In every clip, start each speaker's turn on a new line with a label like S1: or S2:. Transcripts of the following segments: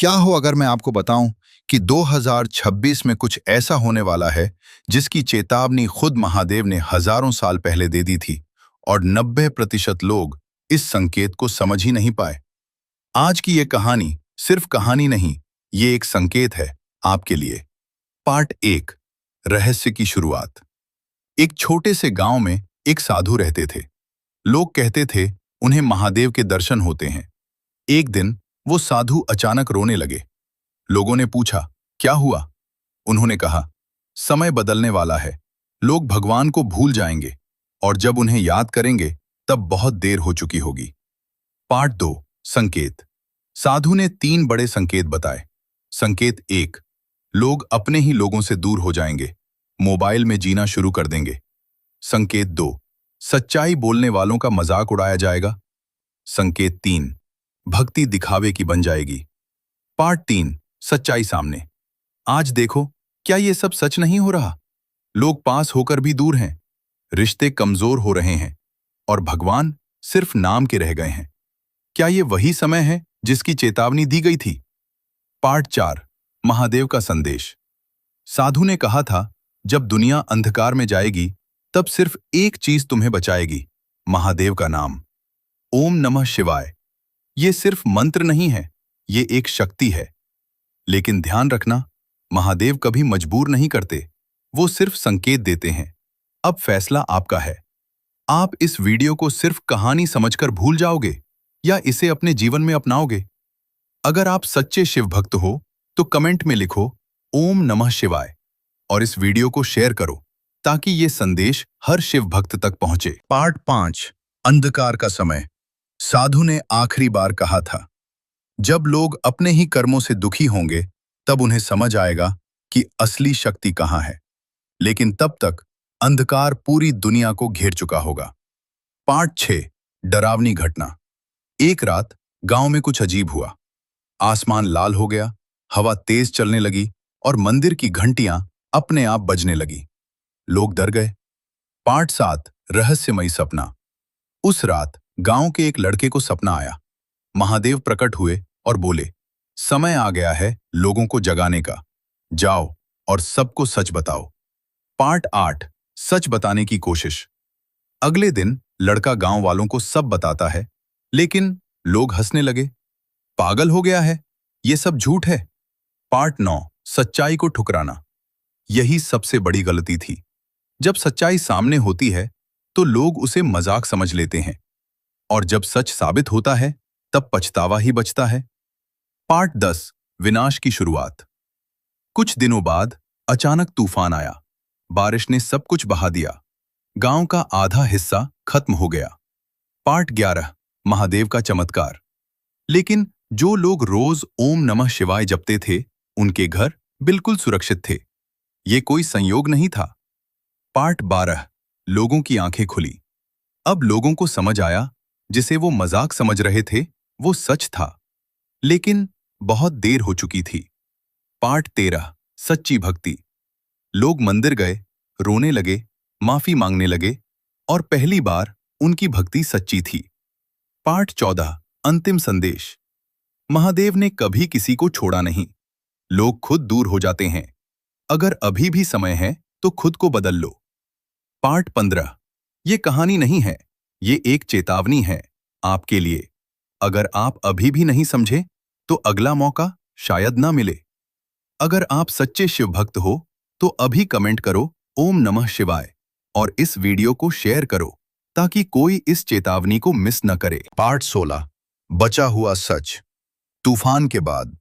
S1: क्या हो अगर मैं आपको बताऊं कि 2026 में कुछ ऐसा होने वाला है जिसकी चेतावनी खुद महादेव ने हजारों साल पहले दे दी थी और 90% लोग इस संकेत को समझ ही नहीं पाए। आज की ये कहानी सिर्फ कहानी नहीं, ये एक संकेत है आपके लिए। पार्ट 1, रहस्य की शुरुआत। एक छोटे से गांव में एक साधु रहते थे। लोग कहते थे उन्हें महादेव के दर्शन होते हैं। एक दिन वो साधु अचानक रोने लगे। लोगों ने पूछा, क्या हुआ? उन्होंने कहा, समय बदलने वाला है। लोग भगवान को भूल जाएंगे और जब उन्हें याद करेंगे तब बहुत देर हो चुकी होगी। पार्ट 2, संकेत। साधु ने 3 बड़े संकेत बताए। संकेत 1, लोग अपने ही लोगों से दूर हो जाएंगे, मोबाइल में जीना शुरू कर देंगे। संकेत 2, सच्चाई बोलने वालों का मजाक उड़ाया जाएगा। संकेत 3, भक्ति दिखावे की बन जाएगी। पार्ट 3, सच्चाई सामने। आज देखो, क्या ये सब सच नहीं हो रहा? लोग पास होकर भी दूर हैं, रिश्ते कमजोर हो रहे हैं और भगवान सिर्फ नाम के रह गए हैं। क्या ये वही समय है जिसकी चेतावनी दी गई थी? पार्ट 4, महादेव का संदेश। साधु ने कहा था, जब दुनिया अंधकार में जाएगी तब सिर्फ एक चीज तुम्हें बचाएगी, महादेव का नाम। ओम नमः शिवाय। ये सिर्फ मंत्र नहीं है, ये एक शक्ति है। लेकिन ध्यान रखना, महादेव कभी मजबूर नहीं करते, वो सिर्फ संकेत देते हैं। अब फैसला आपका है। आप इस वीडियो को सिर्फ कहानी समझकर भूल जाओगे या इसे अपने जीवन में अपनाओगे? अगर आप सच्चे शिव भक्त हो तो कमेंट में लिखो ओम नमः शिवाय और इस वीडियो को शेयर करो ताकि ये संदेश हर शिव भक्त तक पहुंचे। पार्ट 5, अंधकार का समय। साधु ने आखिरी बार कहा था, जब लोग अपने ही कर्मों से दुखी होंगे तब उन्हें समझ आएगा कि असली शक्ति कहाँ है। लेकिन तब तक अंधकार पूरी दुनिया को घेर चुका होगा। पार्ट 6, डरावनी घटना। एक रात गांव में कुछ अजीब हुआ। आसमान लाल हो गया, हवा तेज चलने लगी और मंदिर की घंटियां अपने आप बजने लगी। लोग डर गए। पार्ट 7, रहस्यमयी सपना। उस रात गांव के एक लड़के को सपना आया। महादेव प्रकट हुए और बोले, समय आ गया है लोगों को जगाने का, जाओ और सबको सच बताओ। पार्ट 8, सच बताने की कोशिश। अगले दिन लड़का गांव वालों को सब बताता है, लेकिन लोग हंसने लगे। पागल हो गया है, ये सब झूठ है। पार्ट 9, सच्चाई को ठुकराना। यही सबसे बड़ी गलती थी। जब सच्चाई सामने होती है तो लोग उसे मजाक समझ लेते हैं और जब सच साबित होता है तब पछतावा ही बचता है। पार्ट 10, विनाश की शुरुआत। कुछ दिनों बाद अचानक तूफान आया। बारिश ने सब कुछ बहा दिया। गांव का आधा हिस्सा खत्म हो गया। पार्ट 11, महादेव का चमत्कार। लेकिन जो लोग रोज ओम नमः शिवाय जपते थे, उनके घर बिल्कुल सुरक्षित थे। ये कोई संयोग नहीं था। पार्ट 12, लोगों की आंखें खुली। अब लोगों को समझ आया, जिसे वो मजाक समझ रहे थे वो सच था, लेकिन बहुत देर हो चुकी थी। पार्ट 13, सच्ची भक्ति। लोग मंदिर गए, रोने लगे, माफी मांगने लगे और पहली बार उनकी भक्ति सच्ची थी। पार्ट 14, अंतिम संदेश। महादेव ने कभी किसी को छोड़ा नहीं। लोग खुद दूर हो जाते हैं। अगर अभी भी समय है तो खुद को बदल लो। पार्ट 15, ये कहानी नहीं है, ये एक चेतावनी है आपके लिए। अगर आप अभी भी नहीं समझे तो अगला मौका शायद ना मिले। अगर आप सच्चे शिव भक्त हो तो अभी कमेंट करो ओम नमः शिवाय और इस वीडियो को शेयर करो ताकि कोई इस चेतावनी को मिस न करे। पार्ट 16, बचा हुआ सच। तूफान के बाद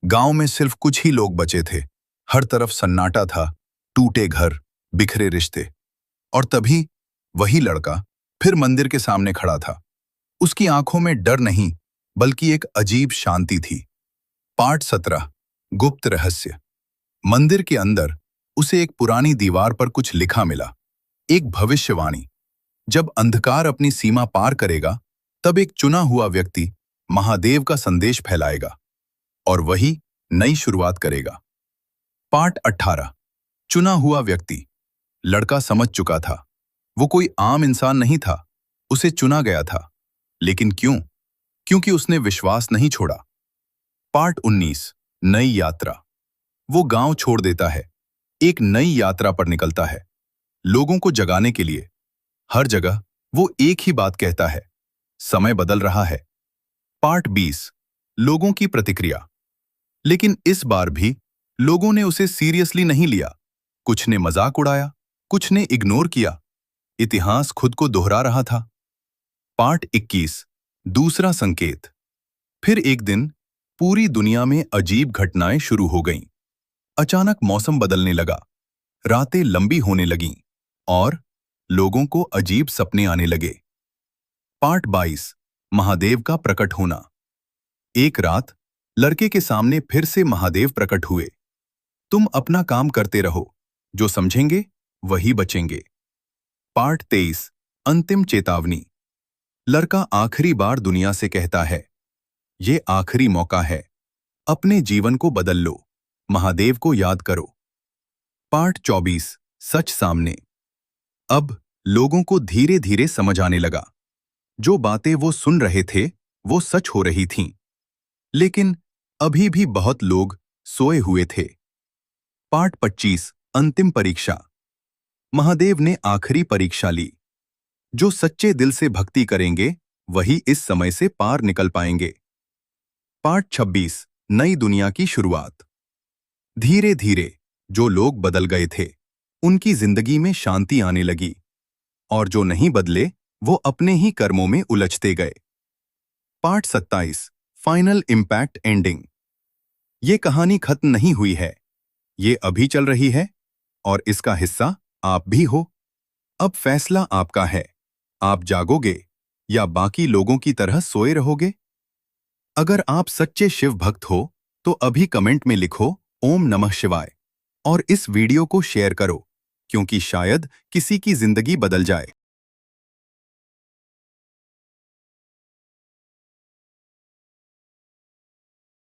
S1: गांव में सिर्फ कुछ ही लोग बचे थे। हर तरफ सन्नाटा था, टूटे घर, बिखरे रिश्ते। और तभी वही लड़का फिर मंदिर के सामने खड़ा था। उसकी आंखों में डर नहीं बल्कि एक अजीब शांति थी। पार्ट 17, गुप्त रहस्य। मंदिर के अंदर उसे एक पुरानी दीवार पर कुछ लिखा मिला, एक भविष्यवाणी। जब अंधकार अपनी सीमा पार करेगा तब एक चुना हुआ व्यक्ति महादेव का संदेश फैलाएगा और वही नई शुरुआत करेगा। पार्ट 18, चुना हुआ व्यक्ति। लड़का समझ चुका था, वो कोई आम इंसान नहीं था, उसे चुना गया था। लेकिन क्यों? क्योंकि उसने विश्वास नहीं छोड़ा। पार्ट 19 नई यात्रा। वो गांव छोड़ देता है, एक नई यात्रा पर निकलता है, लोगों को जगाने के लिए। हर जगह वो एक ही बात कहता है, समय बदल रहा है। पार्ट 20 लोगों की प्रतिक्रिया। लेकिन इस बार भी लोगों ने उसे सीरियसली नहीं लिया। कुछ ने मजाक उड़ाया, कुछ ने इग्नोर किया। इतिहास खुद को दोहरा रहा था। पार्ट 21 दूसरा संकेत। फिर एक दिन पूरी दुनिया में अजीब घटनाएं शुरू हो गईं। अचानक मौसम बदलने लगा, रातें लंबी होने लगीं और लोगों को अजीब सपने आने लगे। पार्ट 22 महादेव का प्रकट होना। एक रात लड़के के सामने फिर से महादेव प्रकट हुए। तुम अपना काम करते रहो, जो समझेंगे वही बचेंगे। पार्ट 23 अंतिम चेतावनी। लड़का आखिरी बार दुनिया से कहता है, ये आखिरी मौका है, अपने जीवन को बदल लो, महादेव को याद करो। पार्ट 24 सच सामने। अब लोगों को धीरे धीरे समझ आने लगा, जो बातें वो सुन रहे थे वो सच हो रही थीं। लेकिन अभी भी बहुत लोग सोए हुए थे। पार्ट 25 अंतिम परीक्षा। महादेव ने आखिरी परीक्षा ली। जो सच्चे दिल से भक्ति करेंगे वही इस समय से पार निकल पाएंगे। पार्ट 26 नई दुनिया की शुरुआत। धीरे धीरे जो लोग बदल गए थे उनकी जिंदगी में शांति आने लगी, और जो नहीं बदले वो अपने ही कर्मों में उलझते गए। Part 27 final impact ending. ये कहानी खत्म नहीं हुई है, ये अभी चल रही है और इसका हिस्सा आप भी हो। अब फैसला आपका है, आप जागोगे या बाकी लोगों की तरह सोए रहोगे। अगर आप सच्चे शिव भक्त हो तो अभी कमेंट में लिखो ओम नमः शिवाय और इस वीडियो को शेयर करो, क्योंकि शायद किसी की जिंदगी बदल जाए।